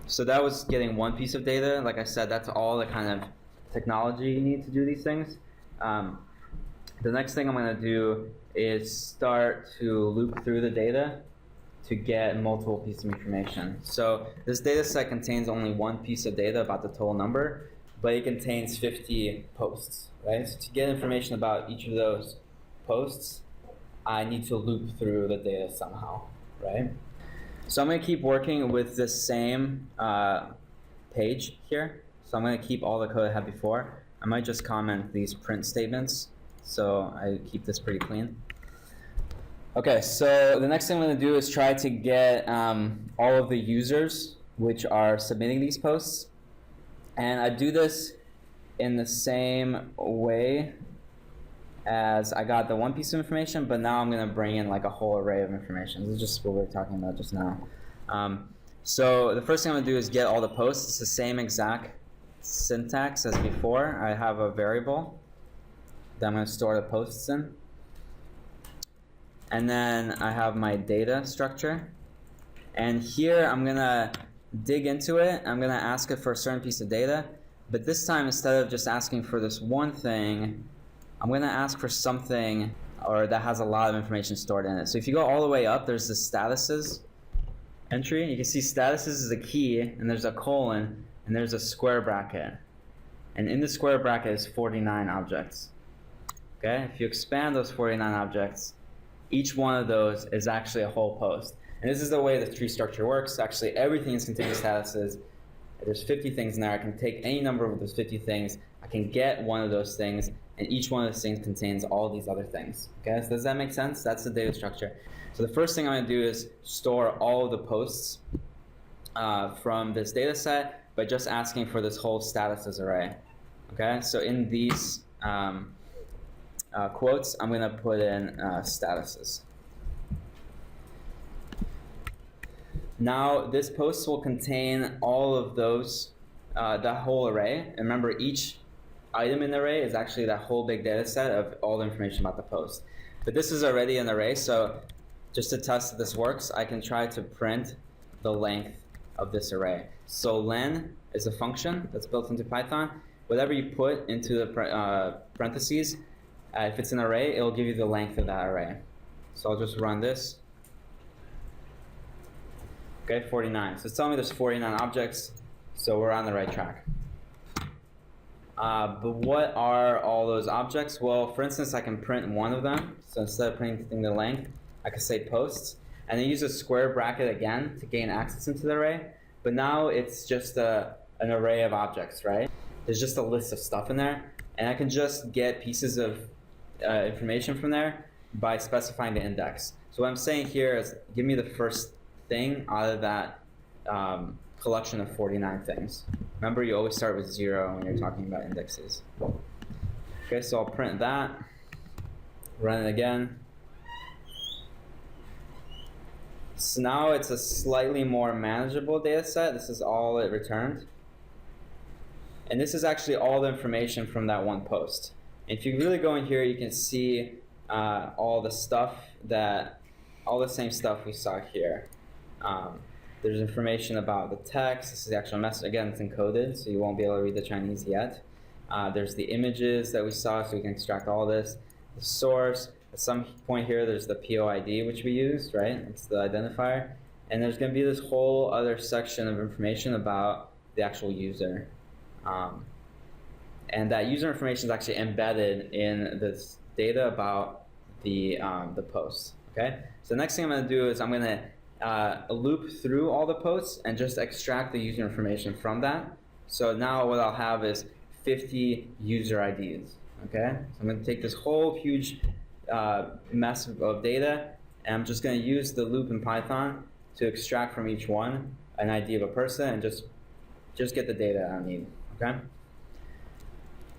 So that was getting one piece of data. Like I said, that's all the kind of technology you need to do these things. The next thing I'm going to do is start to loop through the data to get multiple pieces of information. So this data set contains only one piece of data about the total number, but it contains 50 posts, right? So to get information about each of those posts, I need to loop through the data somehow, right? So I'm going to keep working with the same page here. So I'm going to keep all the code I had before. I might just comment these print statements, so I keep this pretty clean. Okay, so the next thing I'm going to do is try to get all of the users which are submitting these posts. And I do this in the same way as I got the one piece of information, but now I'm going to bring in like a whole array of information. This is just what we were talking about just now. So the first thing I'm going to do is get all the posts. It's the same exact syntax as before. I have a variable that I'm going to store the posts in. And then I have my data structure. And here I'm going to dig into it. I'm going to ask it for a certain piece of data. But this time, instead of just asking for this one thing, I'm going to ask for something that has a lot of information stored in it. So if you go all the way up, there's the statuses entry. You can see statuses is a key, and there's a colon, and there's a square bracket. And in the square bracket is 49 objects. Okay? If you expand those 49 objects, each one of those is actually a whole post. And this is the way the tree structure works. Actually, everything is contained in statuses. There's 50 things in there. I can take any number of those 50 things. I can get one of those things, and each one of those things contains all these other things. Okay, so does that make sense? That's the data structure. So the first thing I'm going to do is store all of the posts from this data set by just asking for this whole statuses array. Okay, so in these quotes, I'm going to put in statuses. Now, this post will contain all of those, the whole array. And remember, each item in the array is actually that whole big data set of all the information about the post. But this is already an array, so just to test that this works, I can try to print the length of this array. So len is a function that's built into Python. Whatever you put into the parentheses, if it's an array, it'll give you the length of that array. So I'll just run this. Okay, 49. So it's telling me there's 49 objects, so we're on the right track. But what are all those objects? Well, for instance, I can print one of them. So instead of printing the length, I can say posts, and then use a square bracket again to gain access into the array. But now it's just an array of objects, right? There's just a list of stuff in there, and I can just get pieces of information from there by specifying the index. So what I'm saying here is, give me the first thing out of that collection of 49 things. Remember, you always start with 0 when you're talking about indexes. Okay, so I'll print that, run it again. So now it's a slightly more manageable data set. This is all it returned. And this is actually all the information from that one post. If you really go in here, you can see all the same stuff we saw here. There's information about the text. This is the actual message. Again, it's encoded, so you won't be able to read the Chinese yet. There's the images that we saw, so we can extract all this. The source. At some point here, there's the POID, which we used, right? It's the identifier. And there's going to be this whole other section of information about the actual user. And that user information is actually embedded in this data about the post. Okay. So the next thing I'm going to do is I'm going to loop through all the posts and just extract the user information from that. So now what I'll have is 50 user IDs. Okay. So I'm going to take this whole huge mess of data, and I'm just going to use the loop in Python to extract from each one an ID of a person and just get the data I need. Okay.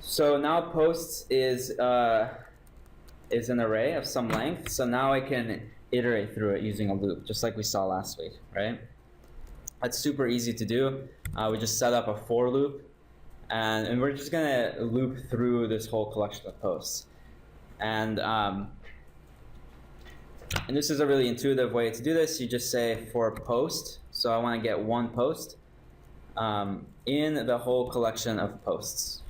So now posts is an array of some length. So now I can iterate through it using a loop, just like we saw last week, right? That's super easy to do. We just set up a for loop, and we're just going to loop through this whole collection of posts. And this is a really intuitive way to do this. You just say for post. So I want to get one post. in the whole collection of posts.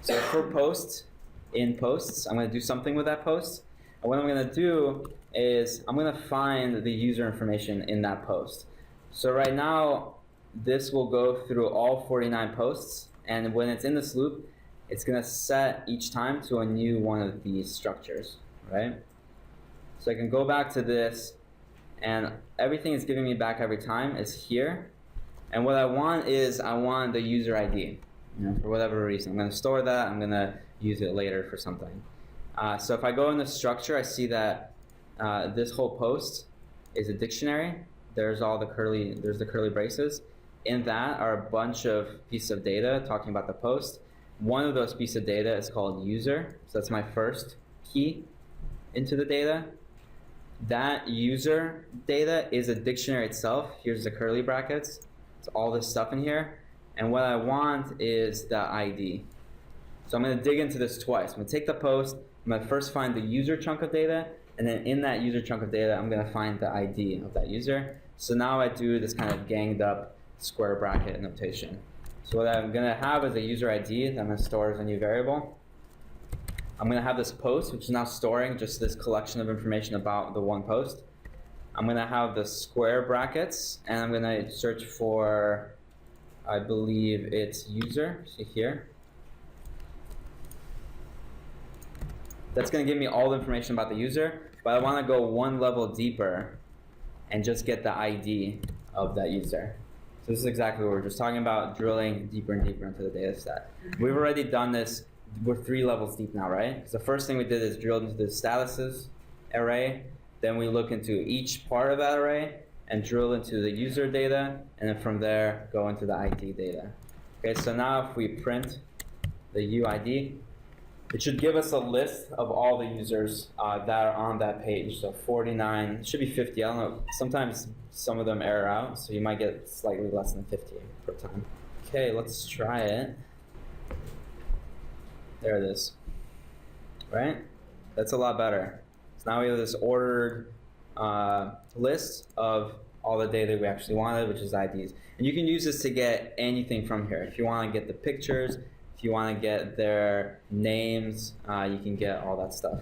So for post, in posts, I'm going to do something with that post. And what I'm going to do is I'm going to find the user information in that post. So right now, this will go through all 49 posts. And when it's in this loop, it's going to set each time to a new one of these structures, right? So I can go back to this, and everything it's giving me back every time is here. And what I want is I want the user ID, for whatever reason. I'm going to store that. I'm going to use it later for something. So if I go in the structure, I see that this whole post is a dictionary. There's the curly braces. In that are a bunch of pieces of data talking about the post. One of those pieces of data is called user. So that's my first key into the data. That user data is a dictionary itself. Here's the curly brackets. It's all this stuff in here. And what I want is the ID. So I'm going to dig into this twice. I'm going to take the post. I'm going to first find the user chunk of data. And then in that user chunk of data, I'm going to find the ID of that user. So now I do this kind of ganged up square bracket notation. So what I'm going to have is a user ID that I'm going to store as a new variable. I'm going to have this post, which is now storing just this collection of information about the one post. I'm going to have the square brackets, and I'm going to search for, I believe it's user, see here. That's going to give me all the information about the user, but I want to go one level deeper and just get the ID of that user. So this is exactly what we're just talking about, drilling deeper and deeper into the data set. We've already done this. We're 3 levels deep now, right? Because the first thing we did is drilled into the statuses array. Then we look into each part of that array and drill into the user data, and then from there go into the ID data. Okay, so now if we print the UID, it should give us a list of all the users that are on that page. So 49, it should be 50. I don't know. Sometimes some of them error out, so you might get slightly less than 50 per time. Okay, let's try it. There it is. Right? That's a lot better. So now we have this ordered list of all the data we actually wanted, which is IDs. And you can use this to get anything from here. If you want to get the pictures, if you want to get their names, you can get all that stuff.